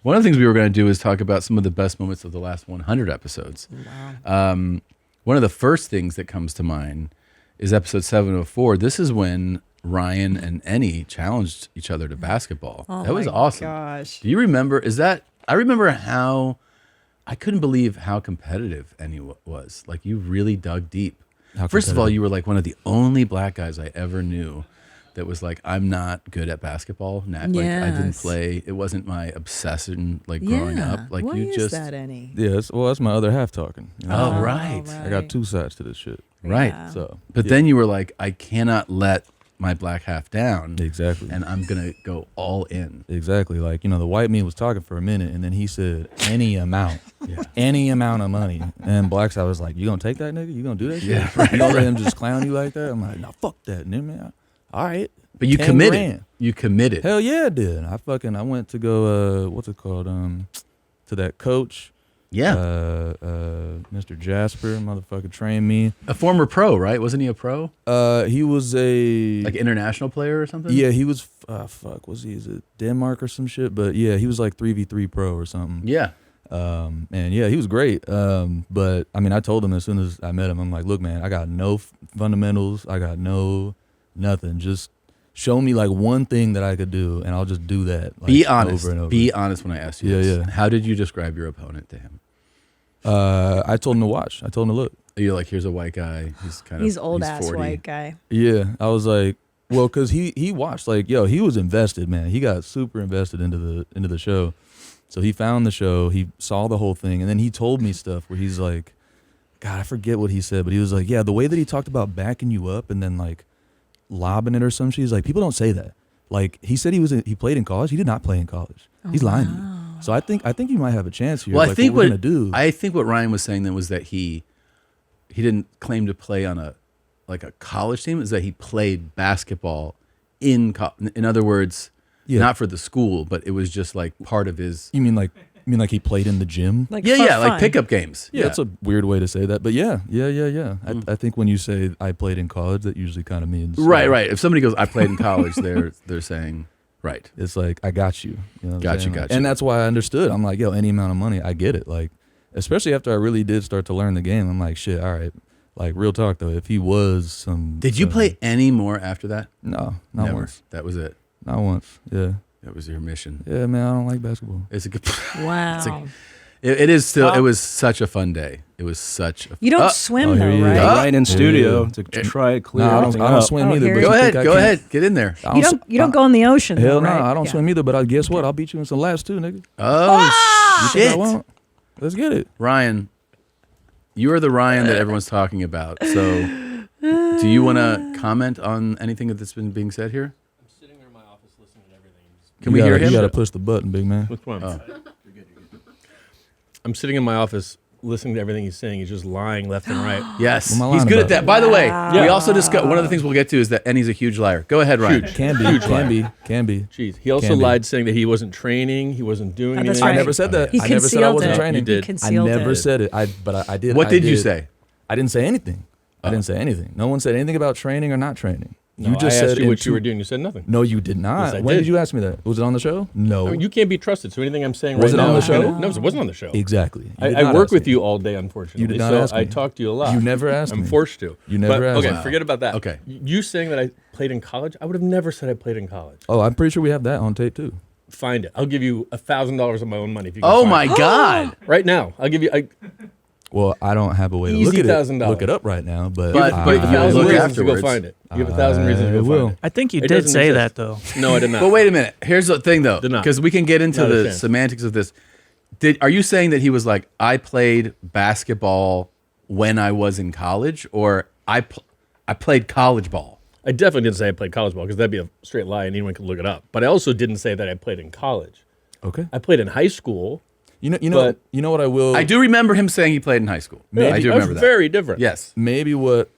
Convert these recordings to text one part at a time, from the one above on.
One of the things we were going to do is talk about some of the best moments of the last 100 episodes. Wow. One of the first things that comes to mind is episode 704. This is when Ryan and Ennie challenged each other to basketball. Oh that was my awesome. gosh. Do you remember? I remember how I couldn't believe how competitive Ennie was. Like, you really dug deep. First of all, you were like one of the only black guys I ever knew that was like, I'm not good at basketball. Like, I didn't Yes. play. It wasn't my obsession, like, growing up. Like, Why you is just that, Ennie? Yeah, that's my other half talking. You know? Oh, right. I got two sides to this shit. Right. Yeah. So, But then you were like, I cannot let my black half down. Exactly. And I'm going to go all in. Exactly. Like, the white meat was talking for a minute, and then he said, any amount. Yeah. Any amount of money. And black side was like, you gonna take that nigga? You gonna do that shit? Yeah, right. You gonna let him just clown you like that? I'm like, no, fuck that, nigga, man. All right. But you 10 committed. grand. You committed. Hell yeah, I did. I went to go, what's it called? To that coach. Yeah. Mr. Jasper, motherfucker, trained me. A former pro, right? Wasn't he a pro? He was a Like international player or something? Yeah, he was. Was he? Is it Denmark or some shit? But yeah, he was like 3v3 pro or something. Yeah. And yeah, he was great. But I mean, I told him as soon as I met him, I'm like, look, man, I got no fundamentals. I got nothing. Just show me like one thing that I could do, and I'll just do that. Like, Be honest. Over and over. Be honest when I asked you Yeah, this. yeah. How did you describe your opponent to him? I told him to watch. I told him to look. You're like, here's a white guy. He's Old ass 40. white guy. Yeah, I was like, well, because he watched, like, yo, he was invested, man. He got super invested into the show. So he found the show, he saw the whole thing, and then he told me stuff where he's like, God, I forget what he said, but he was like, yeah, the way that he talked about backing you up and then like lobbing it or some shit, he's like, people don't say that. Like, he said he played in college. He did not play in college. He's lying to you. So I think you might have a chance here. Well, like, what we're gonna do. I think what Ryan was saying then was that he didn't claim to play on a college team. Is that he played basketball in other words, not for the school, but it was just like part of his. You mean like he played in the gym? Like like pickup games. Yeah, that's a weird way to say that, but yeah. I think when you say I played in college, that usually kind of means right. If somebody goes, I played in college, they're saying. Right. It's like, I got you. You know got you. And that's why I understood. I'm like, yo, any amount of money, I get it. Like, especially after I really did start to learn the game, I'm like, shit, all right. Like, real talk, though, if he was some... Did you play any more after that? No, not Never. once. That was it. Not once, yeah. That was your mission. Yeah, man, I don't like basketball. It's a good... Wow. It is still... It was such a fun day. It was such a... You don't swim, though, right? Right in studio to try to clear everything I don't up. swim Oh, either. here But you Go ahead. Get in there. You don't go in the ocean, Hell though, no, right? I don't Yeah. swim either, but guess what? I'll beat you in some laps too, nigga. Oh, You think I shit. won't? Let's get it. Ryan, you are the Ryan that everyone's talking about. So, do you want to comment on anything that's been being said here? I'm sitting there in my office listening to everything. Can we hear him? You gotta push the button, big man. Which one? Oh. I'm sitting in my office listening to everything he's saying. He's just lying left and right. Yes, What am I he's lying good at about? that. By the way, we Yeah. also discussed one of the things we'll get to is that Ennie's a huge liar. Go ahead, Ryan. Huge. Can be. Jeez. He also Can be. lied saying that he wasn't training. He wasn't doing Oh, anything. that's right. I never said that. He I never said I concealed wasn't it. training. You did. He I concealed never it. said it. But I did. What I did you say? I didn't say anything. I didn't say anything. No one said anything about training or not training. No, You just I said asked you in what you two- were doing. You said nothing. No, you did not. Yes, I When did. did you ask me that? Was it on the show? No. I mean, you can't be trusted. So anything I'm saying Was right it now on the is gonna- show? No, it wasn't on the show. Exactly. You did I not work ask with me. you all day, unfortunately. You did not so ask I me. talk to you a lot. You never asked I'm me. forced to. You never But, asked Okay, me. forget about that. Okay. You saying that I played in college? I would have never said I played in college. Oh, I'm pretty sure we have that on tape too. Find it. I'll give you $1,000 of my own money if you can Oh find my it. God! Right now, I'll give you. Well, I don't have a way to Easy look at it. $1,000. Look it up right now, but But- You have but you 1,000 look reasons to go afterwards. find it. You have 1,000 reasons to go I will. find it. I think you It did doesn't say exist. that, though. No, I did not. But wait a minute. Here's the thing, though, Did not. because we can get into Not a the chance. semantics of this. Are you saying that he was like, I played basketball when I was in college, or I played college ball? I definitely didn't say I played college ball because that'd be a straight lie and anyone could look it up. But I also didn't say that I played in college. Okay. I played in high school. You know But- what I will. I do remember him saying he played in high school. I do That's remember that. very different. Yes. Maybe what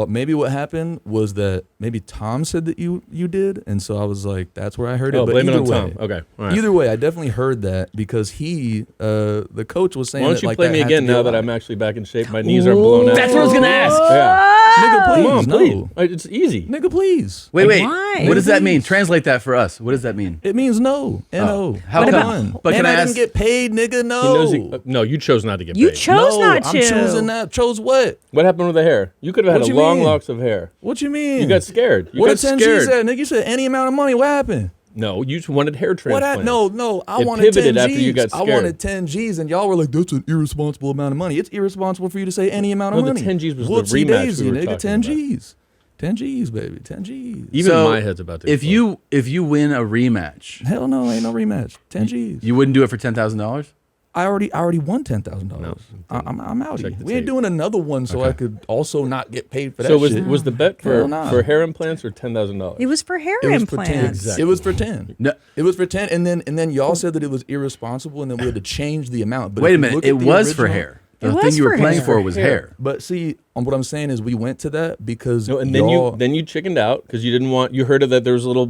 maybe what happened was that maybe Tom said that you did, and so I was like, that's where I heard it. Oh, but blame it either on way, Tom. Okay. All right. Either way, I definitely heard that because the coach was saying. Why don't that, you like, play that me had to again be a now that lie. I'm actually back in shape? My knees are blown out. That's what I was gonna ask. Yeah. Nigga, please, Come on, no. please. It's easy. Nigga, please. Wait. Why? What does that mean? Please. Translate that for us. What does that mean? It means no. N-O. How What come? about- But and can I I ask? didn't get paid, nigga. He No. knows no, you chose not to get You paid. chose not to. I'm choosing that. Chose what? What happened with the hair? You could have had What a you long mean? locks of hair. What you mean? You got scared. You What got did 10 scared. G's at, nigga? You said any amount of money. What happened? No, you just wanted hair What? transplants. No. I It wanted pivoted 10 G's. after you got I scared. wanted 10 G's, and y'all were like, "That's an irresponsible amount of money." It's irresponsible for you to say any amount of No, the money. 10 G's was the Whoopsie rematch daisy, we were nigga. talking 10 about. G's. 10 G's, baby. 10 G's. Even So, my head's about to. If you win a rematch, Hell no, ain't no rematch. 10 G's. you wouldn't do it for $10,000. I already won $10,000. No. I'm out. Check the We ain't tape. doing another one so Okay. I could also not get paid for that So shit. was the bet Hell nah. for hair implants or $10,000? It was for hair It was for 10. implants. Exactly. It was for 10. No. It was for 10, and then y'all said that it was irresponsible, and then we had to change the amount. But Wait if a you minute. look It at the was for original- hair. It The was thing you were for playing hair. for was hair. But see, what I'm saying is we went to that because No, and y'all, then you chickened out because you didn't want. You heard that there was little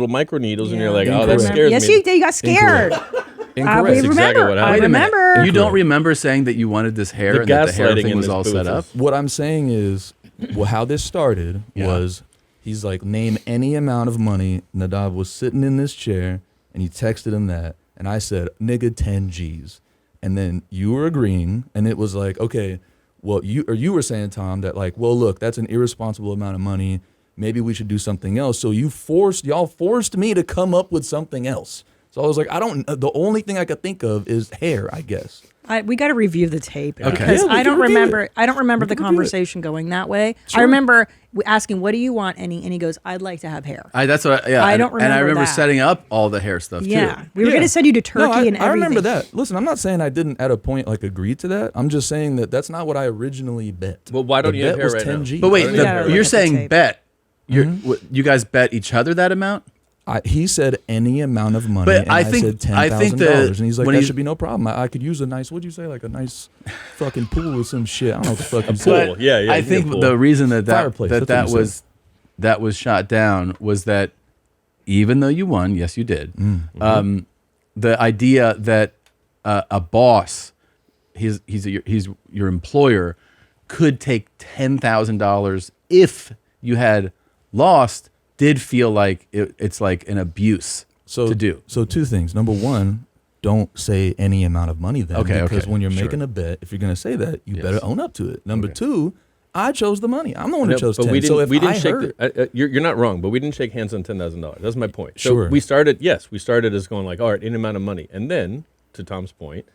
micro needles, and you're like, Yeah. oh, that Incorrect. scares Yes, me. you did. You got scared. incorrect. We That's exactly remember. what I happened. Wait a minute. remember. You don't remember saying that you wanted this hair The and that the hair gaslighting thing in was this all booth set up? is- What I'm saying is, well, how this started Yeah. was he's like, name any amount of money. Nadav was sitting in this chair, and he texted him that, and I said, nigga, 10 G's, and then you were agreeing, and it was like, okay, well, you were saying, Tom, that like, well, look, that's an irresponsible amount of money. Maybe we should do something else. So y'all forced me to come up with something else. So I was like, the only thing I could think of is hair, I guess. We got to review the tape Okay. because Yeah, we I can don't review remember. it. I don't remember the can review it. conversation going that way. Sure. I remember asking, "What do you want?" And he goes, "I'd like to have hair." That's what. Yeah, I and- don't And I remember remember that. setting up all the hair stuff Yeah, too. we were going to send you to Turkey No, and everything. I remember that. Listen, I'm not saying I didn't at a point like agree to that. I'm just saying that that's not what I originally bet. Well, why don't The you have bet hair was right 10 now? G's. But wait, We gotta look you're at the saying tape. bet. You guys bet each other that amount? He said any amount of money, But and I think- said I think $10,000, and he's like, when that he- should be no problem. I could use a nice, what'd you say, like a nice fucking pool or some shit. I don't know what the fuck you pool. said. But- Yeah, I you think get a pool. the reason that Fireplace, that's what he said. that was shot down was that even though you won, yes, you did. The idea that a boss, he's your employer, could take $10,000 if you had lost, did feel like it's like an abuse to do. So two things. Number one, don't say any amount of money then. Okay, Because okay, when you're sure. making a bet, if you're going to say that, you Yes. better own up to it. Number Okay. two, I chose the money. I'm the one who No, chose but 10. we didn't. So if we didn't I shake. heard, You're not wrong, but we didn't shake hands on $10,000. That's my point. So Sure. we started. Yes, we started as going like, all right, any amount of money, and then to Tom's point,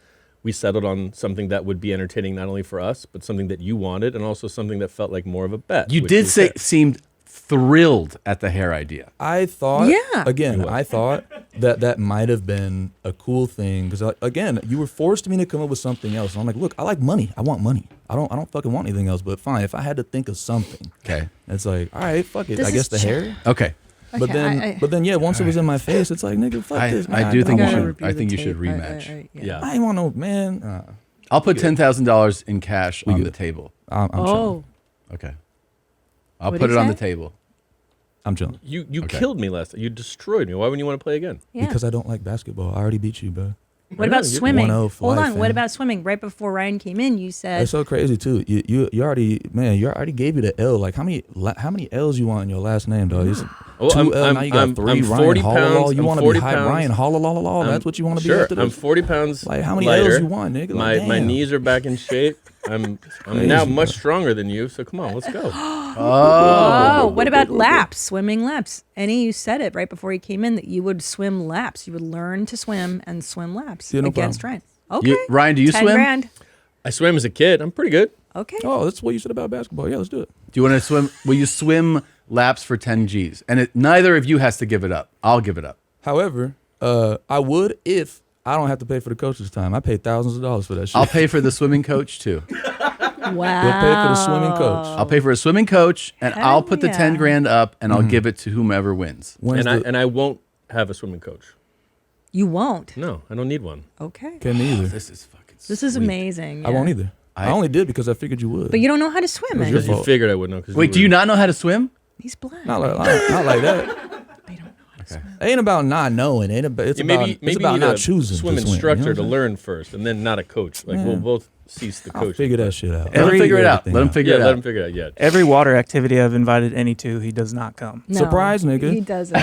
we settled on something that would be entertaining not only for us, but something that you wanted, and also something that felt like more of a bet. You which did was say hair. seemed thrilled at the hair idea. I thought, Yeah. again, I thought that might have been a cool thing because, again, you were forced me to come up with something else. And I'm like, look, I like money. I want money. I don't fucking want anything else. But fine, if I had to think of something, Okay. it's like, all right, fuck it. This I guess is the hair. Okay. But Okay, then, yeah, once it was in my face, it's like, nigga, fuck this. Man. I do think you don't should. wanna- review I the think you should tape. rematch. Yeah. I ain't want no man. I'll put $10,000 in cash on the good. table. I'm chilling. Oh, Okay. I'll What'd put he it on the say? table. I'm chilling. You Okay. killed me last. You destroyed me. Why wouldn't you want to play again? yeah. Because I don't like basketball. I already beat you, bro. What about Yeah, you're swimming? 1-0 for Hold life, on. What fam. about swimming? Right before Ryan came in, you said That's so crazy too. You already, man. You already gave you the L. Like how many L's you want in your last name, dog? It's Well, 2 L. Now you got 3. I'm Ryan 40 Hall. pounds. You I'm want to 40 be high pounds. Ryan Hall. That's what you want to be Sure, after this. I'm 40 pounds. Like how many lighter. L's you want, nigga? Like, My damn. knees are back in shape. I'm Crazy, now much bro. stronger than you. So come on, let's go. Oh, what about laps? Swimming laps. You said it right before he came in that you would swim laps. You would learn to swim and swim laps Yeah, no against problem. Ryan. Okay. Ryan, do you 10 swim? grand. I swam as a kid. I'm pretty good. Okay. Oh, that's what you said about basketball. Yeah, let's do it. Do you want to swim? Will you swim laps for 10 G's? And neither of you has to give it up. I'll give it up. However, I would if I don't have to pay for the coach's time. I pay thousands of dollars for that shit. I'll pay for the swimming coach too. Wow. You'll pay for the swimming coach. I'll pay for a swimming coach, and Hell I'll put the yeah. 10 grand up, and I'll give it to whomever wins. When's And I won't have a swimming coach. You won't. No, I don't need one. Okay. Can either. This is fucking. This is sweet. amazing. I won't either. I only did because I figured you would. But you don't know how to swim. your And fault. You figured I would know. Wait, do you not know how to swim? he's black. Not like that. They don't know how to swim. It ain't about not knowing. It's about maybe it's about you need not a choosing swim to swim, instructor you know to what I'm learn first, and then not a coach. Like we'll both cease the saying? I'll coach. figure that shit out. Let him figure it out. Let him figure Yeah, it let out. him figure it out. Yeah. Every water activity I've invited Any to, he does not come. No, Surprise, nigga. He doesn't.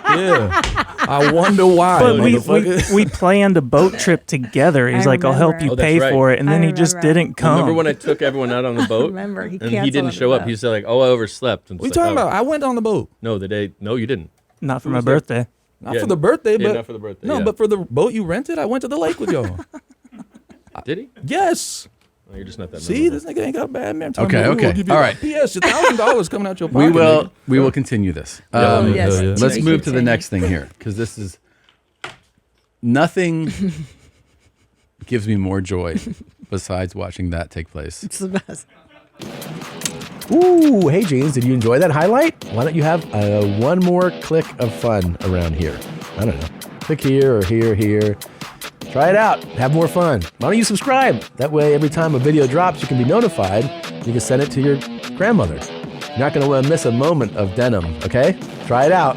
Yeah. I wonder why. But motherfucker. we planned a boat trip together. He's I like, I'll help remember. you Oh, that's pay right. for it. And then I he just remember. didn't come. Remember when I took everyone out on the boat? Remember, he and he canceled didn't on show the up. boat. He said like, "Oh, I overslept." And What you it's like, talking oh. about? I went on the boat. No, the day. No, you didn't. Not for Who my was there? birthday. Not Yeah, for the birthday, yeah, but not for the birthday, No, yeah. but for the boat you rented, I went to the lake with y'all. Did he? Yes. Oh, you're just not that. See, memorable. this nigga ain't got a bad memory. Okay, okay. All right. P.S. $1,000 coming out your pocket. We will continue this. yes. yeah. Let's Thank move you, to the Jamie. next thing here, because this is nothing gives me more joy besides watching that take place. It's the best. Ooh, hey Jeans, did you enjoy that highlight? Why don't you have one more click of fun around here? I don't know. Click here or here, here. Try it out. Have more fun. Why don't you subscribe? That way, every time a video drops, you can be notified. You can send it to your grandmother. You're not going to miss a moment of denim, okay? Try it out.